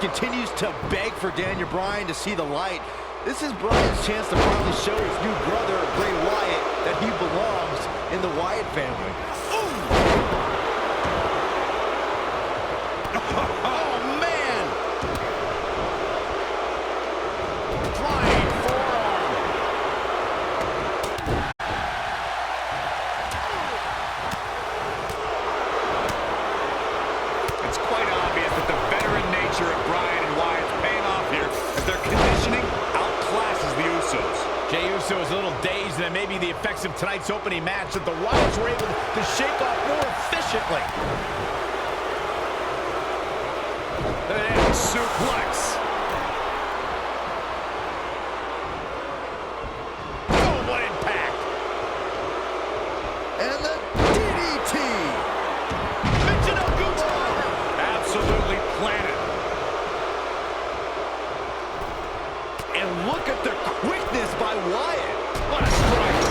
continues to beg for Daniel Bryan to see the light. This is Bryan's chance to finally show his new brother, Bray Wyatt, that he belongs in the Wyatt family. Oh, man! Flying forearm. It's quite obvious that the veteran nature of Bryan and Wyatt is paying off here as their conditioning outclasses the Usos. Jey Uso is a little dazed, and it may be the effects of tonight's opening match that the Wyatts were able to shake off more efficiently. And suplex. Oh, what impact! And the DDT. Absolutely planted. And look at the quickness by Wyatt. What a strike!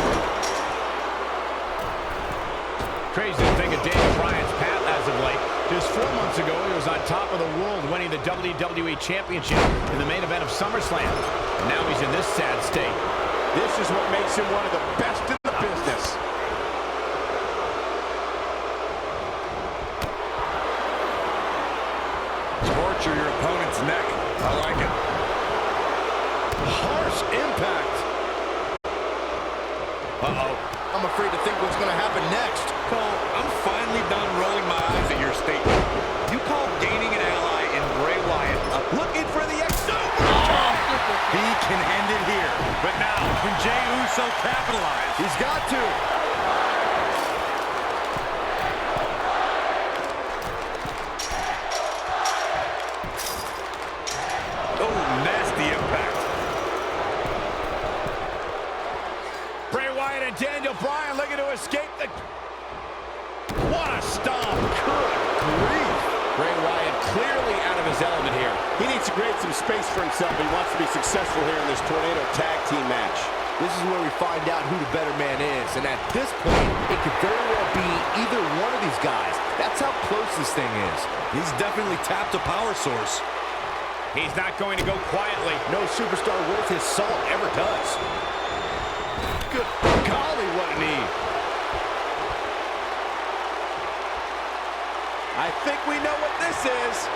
Crazy to think of Daniel Bryan's path as of late. Just 4 months ago, he was on top of the world, winning the WWE Championship in the main event of SummerSlam. And now he's in this sad state. This is what makes him one of the best in the business. Torture your opponent's neck. I like it. Harsh impact. Uh-oh. I'm afraid to think what's going to happen next. Cole, I'm finally done rolling my eyes at your statement. You call gaining an ally in Bray Wyatt looking for the He can end it here. But now, can Jey Uso capitalize? He's got to. Oh, nasty impact. Bray Wyatt and Daniel Bryan looking to escape the... What a stomp! Good grief. Bray Wyatt clearly out of his element here. He needs to create some space for himself if he wants to be successful here in this Tornado Tag Team match. This is where we find out who the better man is. And at this point, it could very well be either one of these guys. That's how close this thing is. He's definitely tapped a power source. He's not going to go quietly. No superstar worth his salt ever does. Good golly, what a knee. I think we know what this is.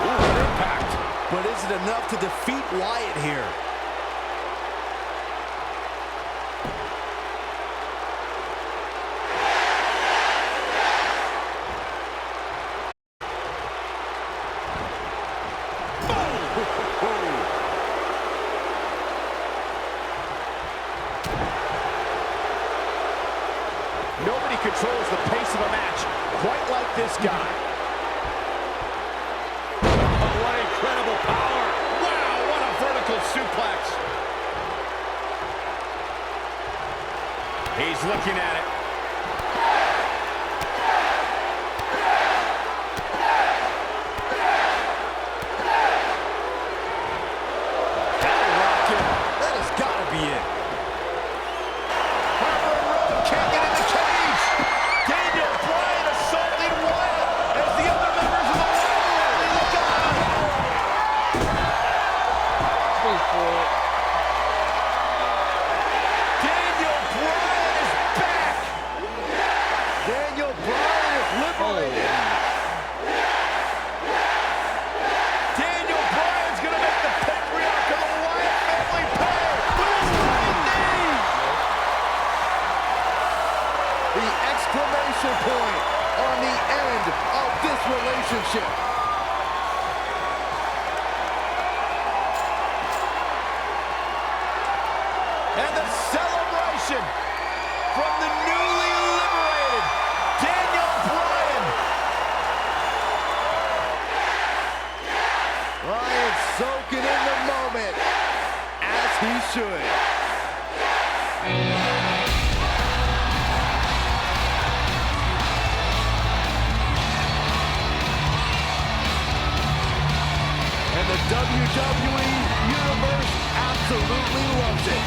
Ooh, an impact. But is it enough to defeat Wyatt here? Nobody controls the pace of a match quite like this guy. Oh, what incredible power! Wow, what a vertical suplex! He's looking at it. That has got to be it. Can't get in the cage. Daniel Bryan assaulting Wyatt as the other members of the family look on. Daniel Bryan is back. Daniel Bryan is liberated. Daniel Bryan's gonna make the patriarch of the Wyatt family pay with his right knee. The exclamation point on the end of this relationship. And the celebration from the newly liberated Daniel Bryan. Bryan soaking in the moment, as he should. And the WWE Universe absolutely loves it.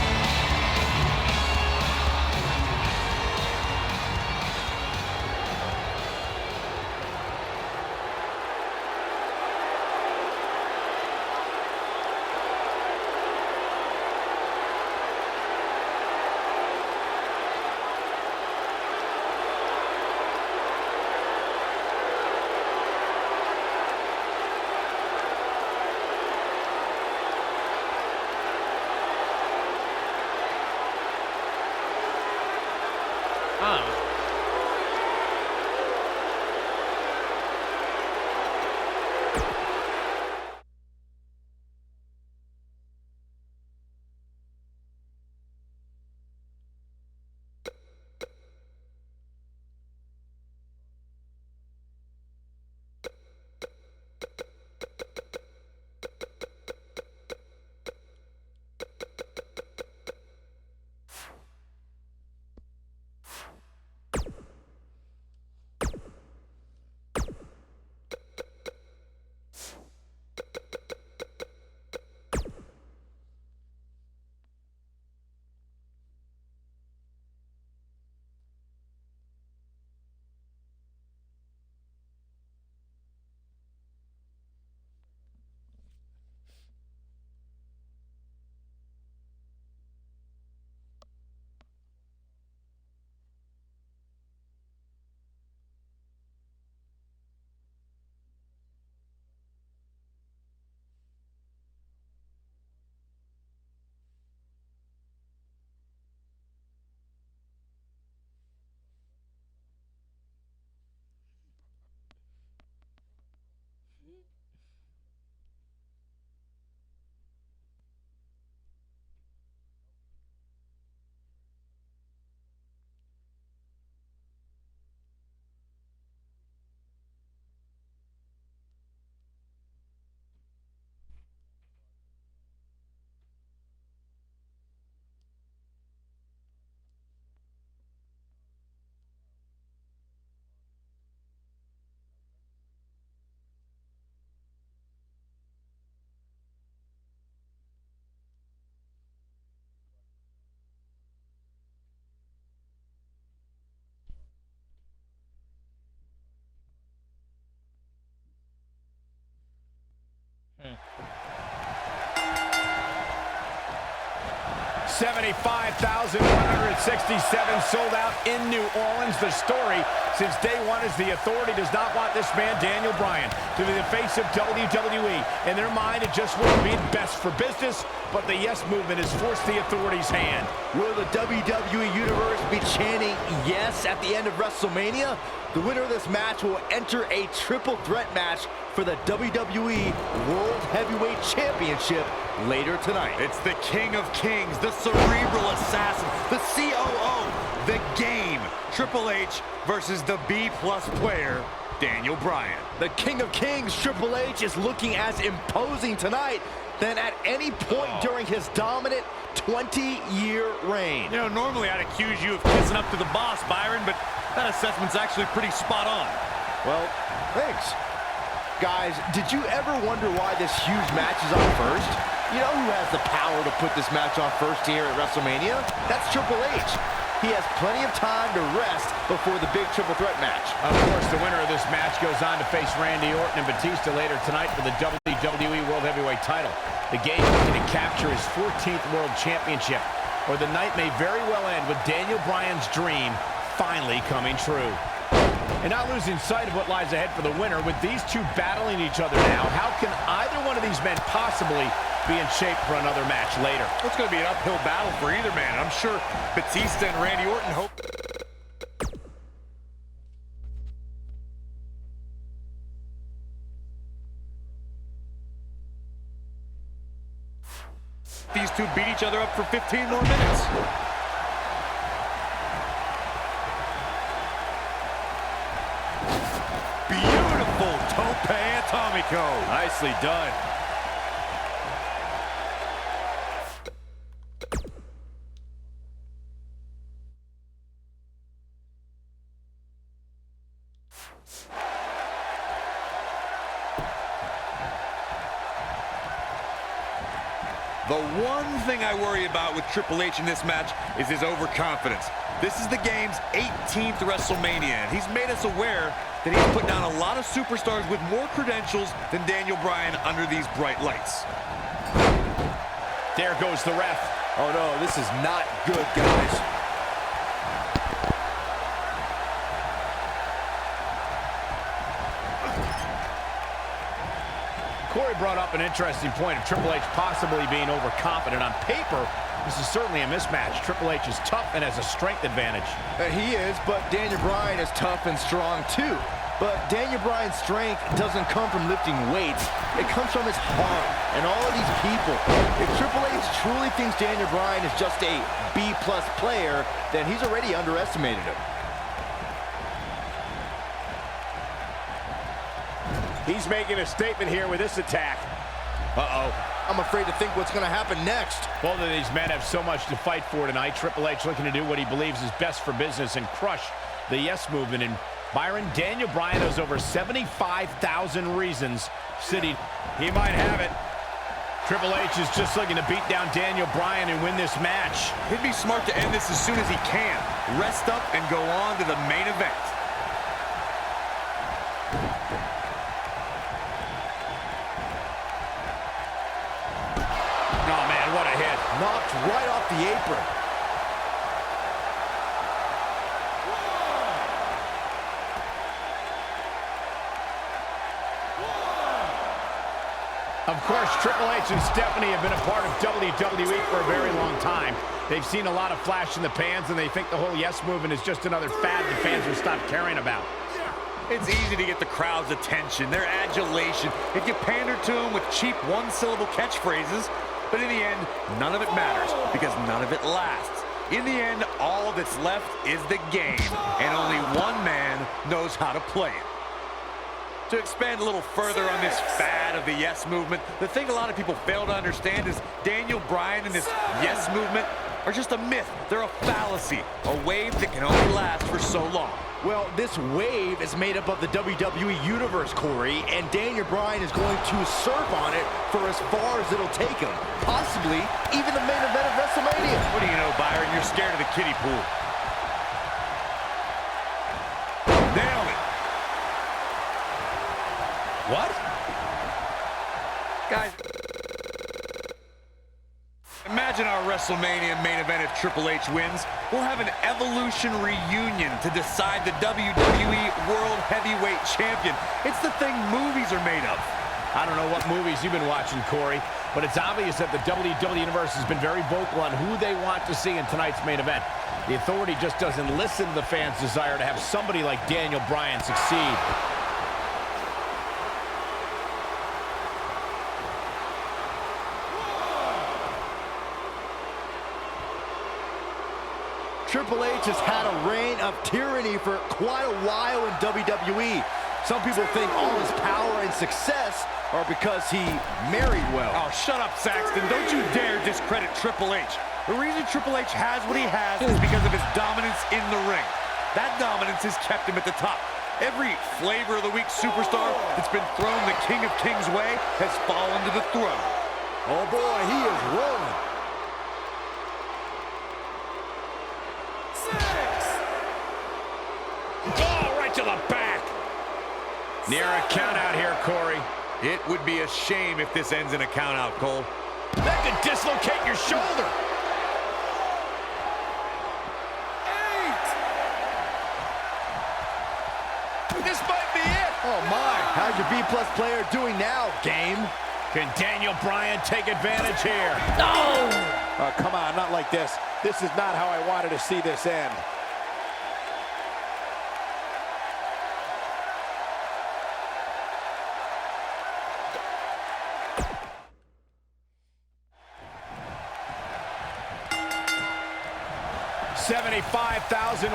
$75,167 sold out in New Orleans. The story since day one is the authority does not want this man, Daniel Bryan, to be the face of WWE. In their mind, it just wouldn't be best for business, but the yes movement has forced the authority's hand. Will the WWE Universe be chanting yes at the end of WrestleMania? The winner of this match will enter a triple threat match for the WWE World Heavyweight Championship later tonight. It's the King of Kings, the cerebral assassin, the COO, the game. Triple H versus the B-plus player, Daniel Bryan. The King of Kings, Triple H, is looking as imposing tonight than at any point during his dominant 20-year reign. You know, normally I'd accuse you of kissing up to the boss, Byron, but that assessment's actually pretty spot on. Well, thanks. Guys, did you ever wonder why this huge match is on first? You know who has the power to put this match on first here at WrestleMania? That's Triple H. He has plenty of time to rest before the big triple threat match. Of course, the winner of this match goes on to face Randy Orton and Batista later tonight for the WWE World Heavyweight title. The game looking to capture his 14th World Championship, or the night may very well end with Daniel Bryan's dream finally coming true. And not losing sight of what lies ahead for the winner, with these two battling each other now, how can either one of these men possibly be in shape for another match later? It's going to be an uphill battle for either man. I'm sure Batista and Randy Orton hope... these two beat each other up for 15 more minutes. Beautiful tope atomico. Nicely done. The one thing I worry about with Triple H in this match is his overconfidence. This is the game's 18th WrestleMania, and he's made us aware that he's put down a lot of superstars with more credentials than Daniel Bryan under these bright lights. There goes the ref. Oh no, this is not good, guys. Corey brought up an interesting point of Triple H possibly being overconfident. On paper, This is certainly a mismatch. Triple H is tough and has a strength advantage. He is, but Daniel Bryan is tough and strong too. But Daniel Bryan's strength doesn't come from lifting weights. It comes from his heart and all of these people. If Triple H truly thinks Daniel Bryan is just a B-plus player, then he's already underestimated him. He's making a statement here with this attack. Uh-oh. I'm afraid to think what's going to happen next. Both of these men have so much to fight for tonight. Triple H looking to do what he believes is best for business and crush the yes movement. And Byron, Daniel Bryan has over 75,000 reasons sitting. He might have it. Triple H is just looking to beat down Daniel Bryan and win this match. He'd be smart to end this as soon as he can. Rest up and go on to the main event. Oh, man, what a hit. Knocked right off the apron. Of course, Triple H and Stephanie have been a part of WWE for a very long time. They've seen a lot of flash in the pans, and they think the whole yes movement is just another fad the fans will stop caring about. It's easy to get the crowd's attention, their adulation, if you pander to them with cheap one-syllable catchphrases. But in the end, none of it matters, because none of it lasts. In the end, all that's left is the game, and only one man knows how to play it. To expand a little further on this fad of the yes movement, the thing a lot of people fail to understand is Daniel Bryan and this yes movement are just a myth. They're a fallacy, a wave that can only last for so long. Well, this wave is made up of the WWE Universe, Corey, and Daniel Bryan is going to surf on it for as far as it'll take him. Possibly even the main event of WrestleMania. What do you know, Byron? You're scared of the kiddie pool. Nailed it. What? Guys, imagine our WrestleMania main event if Triple H wins. We'll have an Evolution reunion to decide the WWE World Heavyweight Champion. It's the thing movies are made of. I don't know what movies you've been watching, Corey, but it's obvious that the WWE Universe has been very vocal on who they want to see in tonight's main event. The Authority just doesn't listen to the fans' desire to have somebody like Daniel Bryan succeed. Triple H has had a reign of tyranny for quite a while in WWE. Some people think all his power and success are because he married well. Oh, shut up, Saxton. Don't you dare discredit Triple H. The reason Triple H has what he has is because of his dominance in the ring. That dominance has kept him at the top. Every flavor of the week superstar that's been thrown the King of Kings way has fallen to the throne. Oh boy, he is rolling. Oh, right to the back. Near a count out here, Corey. It would be a shame if this ends in a count out, Cole. That could dislocate your shoulder. 8. This might be it. Oh my, how's your B-plus player doing now, game? Can Daniel Bryan take advantage here? No! Oh, come on, not like this. This is not how I wanted to see this end. $75,167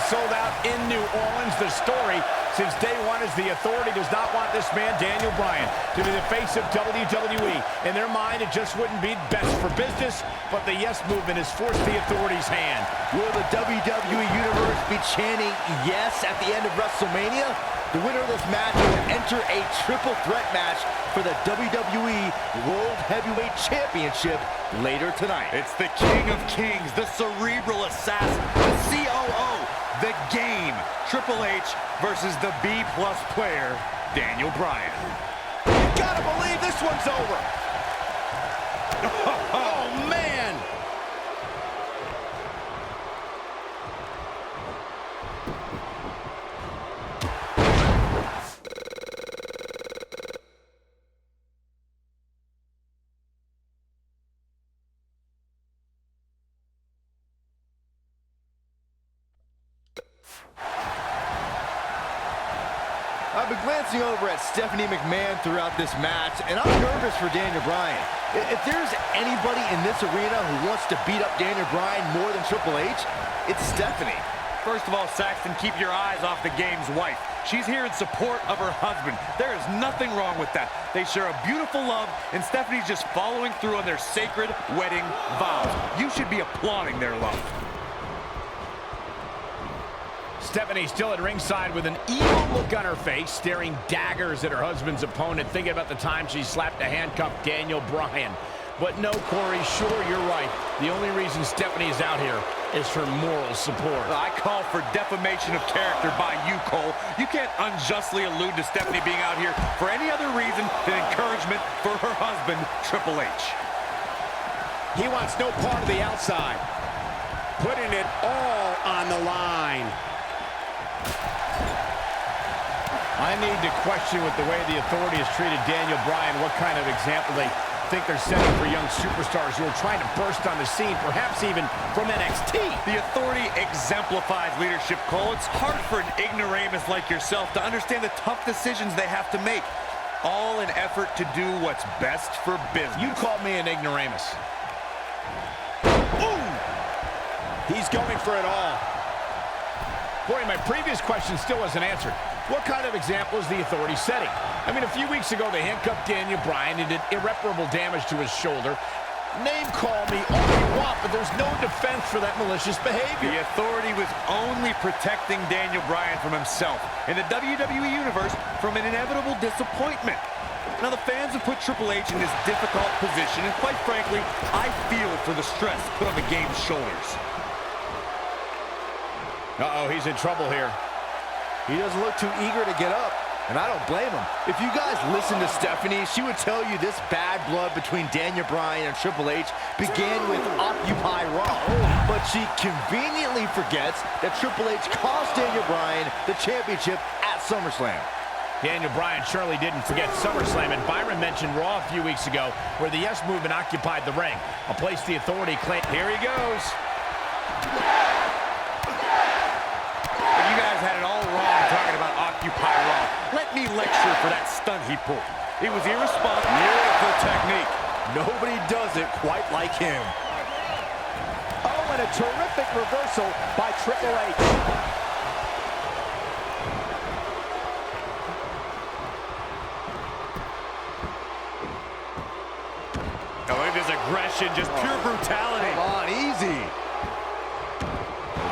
sold out in New Orleans. The story since day one is the Authority does not want this man, Daniel Bryan, to be the face of WWE. In their mind, it just wouldn't be best for business, but the yes movement has forced the Authority's hand. Will the WWE Universe be chanting yes at the end of WrestleMania? The winner of this match will enter a triple threat match for the WWE World Heavyweight Championship later tonight. It's the King of Kings, the cerebral assassin, the COO, the game. Triple H versus the B-plus player, Daniel Bryan. You gotta believe this one's over. Oh, man. I've been glancing over at Stephanie McMahon throughout this match, and I'm nervous for Daniel Bryan. If there's anybody in this arena who wants to beat up Daniel Bryan more than Triple H, it's Stephanie. First of all, Saxton, keep your eyes off the game's wife. She's here in support of her husband. There is nothing wrong with that. They share a beautiful love, and Stephanie's just following through on their sacred wedding vows. You should be applauding their love. Stephanie still at ringside with an evil look on her face, staring daggers at her husband's opponent, thinking about the time she slapped a handcuffed Daniel Bryan. But no, Corey, sure, you're right. The only reason Stephanie is out here is for moral support. I call for defamation of character by you, Cole. You can't unjustly allude to Stephanie being out here for any other reason than encouragement for her husband, Triple H. He wants no part of the outside. Putting it all on the line. I need to question with the way the Authority has treated Daniel Bryan, what kind of example they think they're setting for young superstars who are trying to burst on the scene, perhaps even from NXT. The Authority exemplifies leadership, Cole. It's hard for an ignoramus like yourself to understand the tough decisions they have to make, all in effort to do what's best for business. You called me an ignoramus. Ooh! He's going for it all. Boy, my previous question still wasn't answered. What kind of example is the Authority setting? I mean, a few weeks ago, they handcuffed Daniel Bryan and did irreparable damage to his shoulder. Name call me all you want, but there's no defense for that malicious behavior. The Authority was only protecting Daniel Bryan from himself, and the WWE Universe from an inevitable disappointment. Now, the fans have put Triple H in this difficult position, and quite frankly, I feel for the stress put on the game's shoulders. Uh-oh, he's in trouble here. He doesn't look too eager to get up, and I don't blame him. If you guys listen to Stephanie, she would tell you this bad blood between Daniel Bryan and Triple H began with Occupy Raw. But she conveniently forgets that Triple H cost Daniel Bryan the championship at SummerSlam. Daniel Bryan surely didn't forget SummerSlam, and Byron mentioned Raw a few weeks ago where the Yes Movement occupied the ring, a place the Authority claimed. Here he goes. You guys had it all wrong talking about Occupy Raw. Let me lecture for that stunt he pulled. It was irresponsible. Beautiful technique. Nobody does it quite like him. Oh, and a terrific reversal by Triple H. Oh, look at his aggression, just pure brutality. Come on, easy.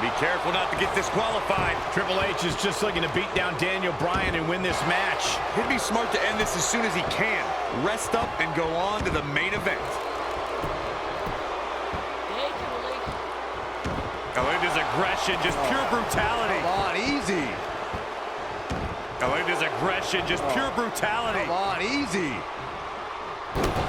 Be careful not to get disqualified. Triple H is just looking to beat down Daniel Bryan and win this match. He'd be smart to end this as soon as he can. Rest up and go on to the main event. Oh, look at his aggression, just pure brutality. Come on, easy. Oh, look at his aggression, just pure brutality. Come on, easy.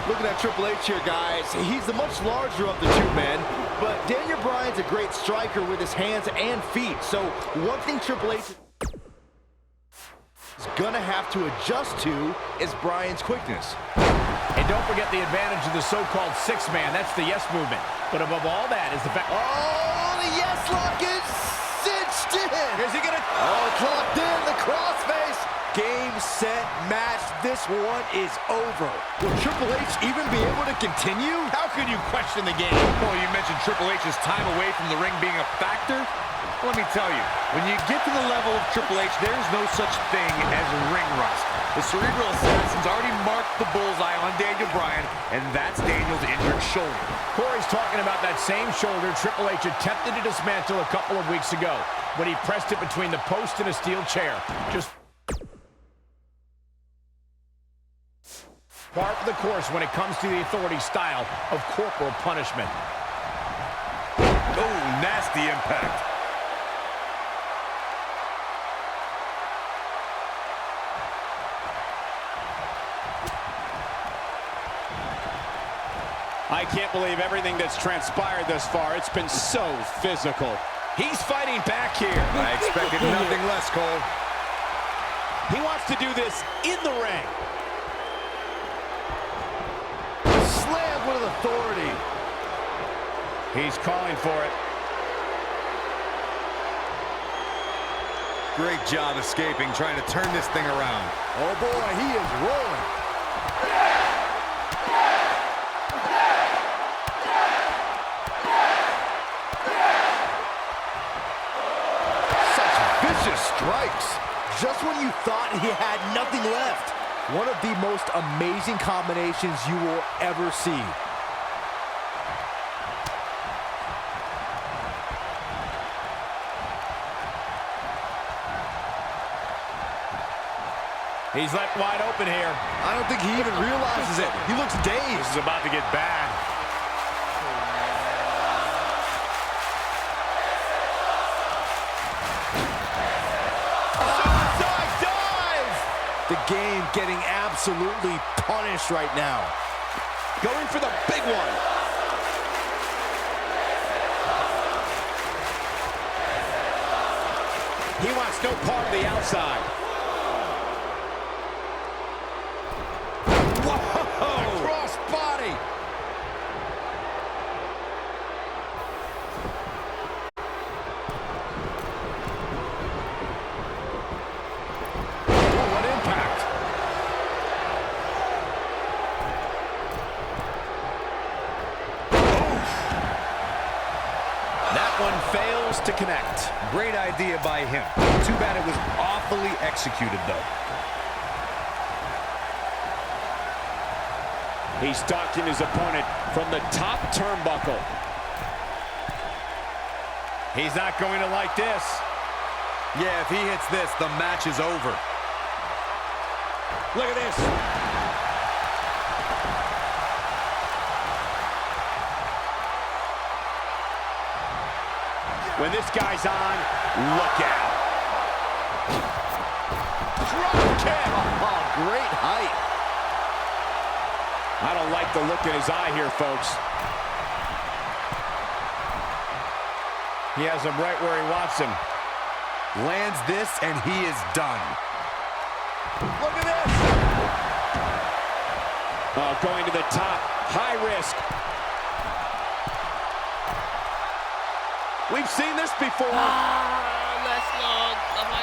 Looking at Triple H here, guys. He's the much larger of the two men, but Daniel Bryan's a great striker with his hands and feet. So one thing Triple H is gonna have to adjust to is Bryan's quickness. And don't forget the advantage of the so-called six-man. That's the Yes Movement. But above all that is the fact... Oh, the Yes Lock is cinched in. Is he gonna... Oh, it's locked in, the crossface. Game, set, match. This one is over. Will Triple H even be able to continue? How could you question the game? Oh, you mentioned Triple H's time away from the ring being a factor. Let me tell you, when you get to the level of Triple H, there's no such thing as ring rust. The Cerebral Assassins already marked the bullseye on Daniel Bryan, and that's Daniel's injured shoulder. Corey's talking about that same shoulder Triple H attempted to dismantle a couple of weeks ago when he pressed it between the post and a steel chair. Just part of the course when it comes to the Authority style of corporal punishment. Oh, nasty impact. I can't believe everything that's transpired thus far. It's been so physical. He's fighting back here. I expected nothing less, Cole. He wants to do this in the ring. Slam with authority. He's calling for it. Great job escaping, trying to turn this thing around. Oh boy, he is rolling. Such vicious strikes. Just when you thought he had nothing left. One of the most amazing combinations you will ever see. He's left wide open here. I don't think he even realizes it. He looks dazed. This is about to get bad. Suicide dive! The game getting absolutely punished right now. Going for the big one. He wants no part of the outside. Cross body. Oh, what impact. That one fails to connect. Great idea by him. Too bad it was awfully executed, though. He's stalking his opponent from the top turnbuckle. He's not going to like this. Yeah, if he hits this, the match is over. Look at this. When this guy's on, look out. Drop kick. Oh, great height. I don't like the look in his eye here, folks. He has him right where he wants him. Lands this, and he is done. Look at this. Oh, going to the top. High risk. We've seen this before. Let's look. Oh my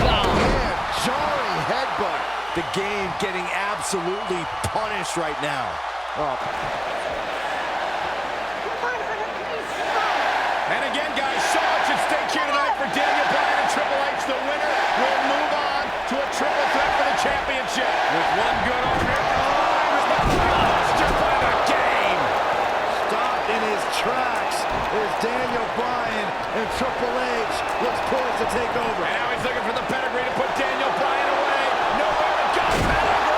God. Man, jarring headbutt. The game getting absolutely punished right now. Oh. And again, guys, so much at stake here tonight for Daniel Bryan and Triple H. The winner will move on to a triple threat for the championship. With one good arm here. Monster by the game. Stopped in his tracks is Daniel Bryan, and Triple H looks poised to take over. And now he's looking for the pedigree to put Daniel Bryan away. Nowhere to go. Pedigree.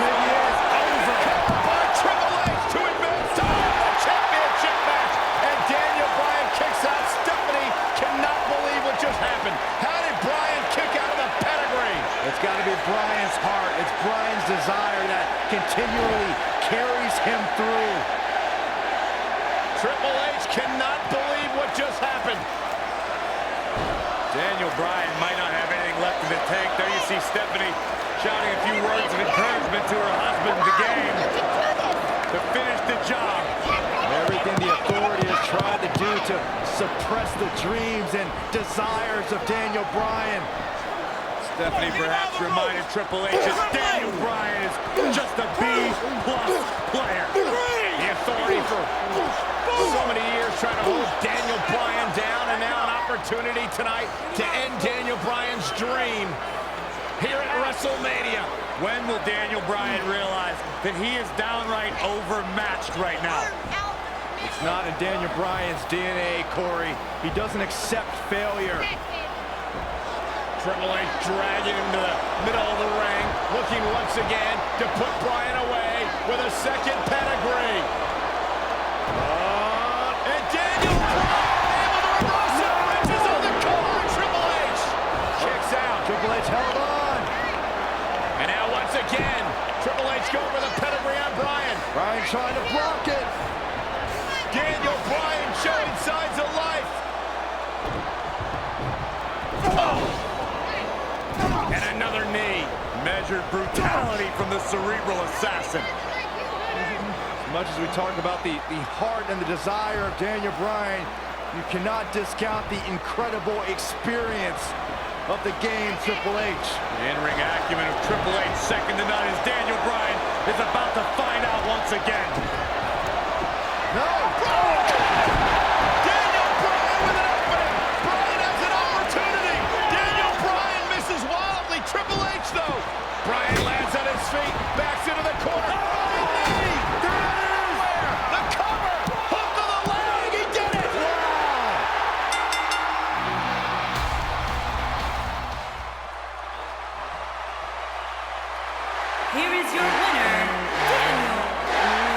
Maybe it is over. By Triple H to advance to the championship match. And Daniel Bryan kicks out. Stephanie cannot believe what just happened. How did Bryan kick out of the pedigree? It's got to be Bryan's heart. It's Bryan's desire that continually carries him through. Triple H cannot believe what just happened. Daniel Bryan might not have anything left in the tank. There you see Stephanie shouting a few words of encouragement to her husband in the game to finish the job. Everything the authority has tried to do to suppress the dreams and desires of Daniel Bryan. Stephanie perhaps reminded Triple H that Daniel Bryan is just a B-plus player. The authority for so many years trying to hold Daniel Bryan down, and now an opportunity tonight to end Daniel Bryan's dream here at WrestleMania. When will Daniel Bryan realize that he is downright overmatched right now? It's not in Daniel Bryan's DNA, Corey. He doesn't accept failure. Triple H dragging him to the middle of the ring, looking once again to put Bryan away with a second pedigree. And Daniel Bryan able to reverse it. Riches on the car. Triple H kicks out. Triple H held on. And now once again, Triple H going for the pedigree on Bryan. Bryan trying to block it. Daniel Bryan showing signs of life. Oh! And another knee. Measured brutality from the cerebral assassin. As much as we talk about the heart and the desire of Daniel Bryan, you cannot discount the incredible experience of the game, Triple H. The in-ring acumen of Triple H, second to none, as Daniel Bryan is about to find out once again. No! Daniel Bryan with an opening. Bryan has an opportunity. Daniel Bryan misses wildly. Triple H, though. Bryan lands on his feet, backs into the corner. The cover! Hook to the leg! He did it! Wow! Here is your winner, Daniel Bryan.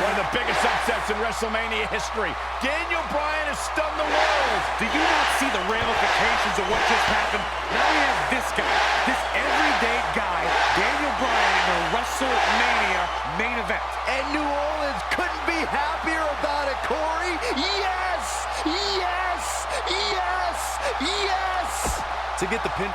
One of the biggest upsets in WrestleMania history. Daniel Bryan has stunned the world. Do you not see the ramifications of what just happened? Now we have this guy, this everyday guy, Daniel Bryan, in the WrestleMania main event. And New Orleans couldn't be happier about it, Corey. Yes! Yes! Yes! Yes! To get the pin.